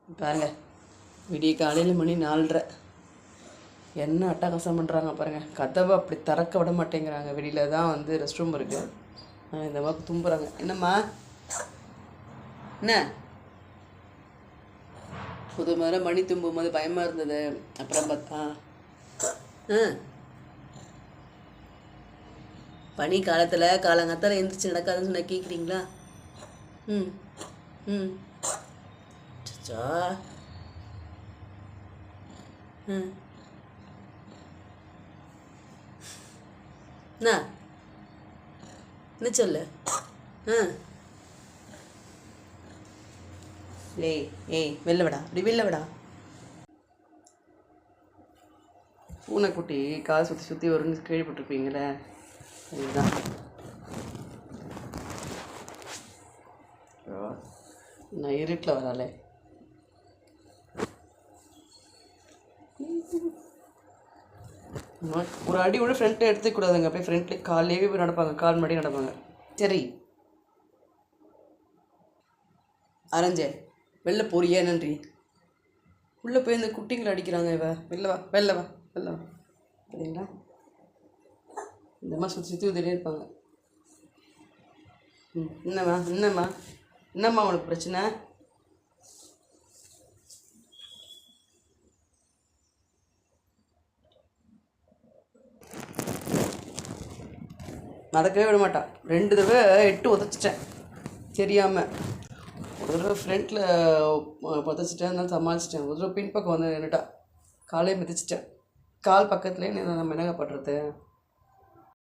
பாருங்க, விடிய காலையில் மணி 4:30. என்ன அட்டகாசம் பண்ணுறாங்க பாருங்கள். கதவை அப்படி திறக்க விட மாட்டேங்கிறாங்க. வெளியில் தான் வந்து ரெஸ்ட் ரூம் இருக்குது. இந்த மாதிரி தும்புறாங்க. என்னம்மா என்ன புது மாதிரி மணி தும்பும் போது பயமாக இருந்தது. அப்புறம் பார்த்தா பனி காலத்தில் காலங்காத்தால் எழுந்திரிச்சு நடக்காதுன்னு சொன்னால் கேட்குறீங்களா? ம் ம் சச்சா ம் என்ன சொல்லு? ஏய் வெளில விடா, அப்படி வெளில விடா. பூனைக்குட்டி கால் சுற்றி சுற்றி வரும்னு கேள்விப்பட்டிருப்பீங்களே, அதுதான். நான் இருட்டில் வராலே. ஒரு அடி கூட ஃப்ரண்ட்டில் எடுத்துக்கூடாதுங்க. அப்படியே ஃப்ரண்ட்லேயே காலையே போய் நடப்பாங்க, கால் மடி நடப்பாங்க. சரி அரஞ்சே வெளில போறியே நன்றி. உள்ளே போய் இந்த குட்டிங்களை அடிக்கிறாங்க. வெளில வா வெளில வா வெளில வா. சரிங்களா? இந்த மாதிரி சுற்றி சுற்றி உதவியே இருப்பாங்க. என்னம்மா உனக்கு பிரச்சனை? நடக்கவே விட மாட்டான். 2 தடவை 8 உதச்சிட்டேன் தெரியாமல். ஒரு தடவை ஃப்ரண்ட்டில் உதச்சிட்டேன், அதனால சமாளிச்சிட்டேன். ஒரு தடவை பின்பக்கம் வந்து நின்றுட்டா, காலையே மிதிச்சிட்டேன். கால் பக்கத்துலேயே நம்ம என்னங்க பண்ணுறது?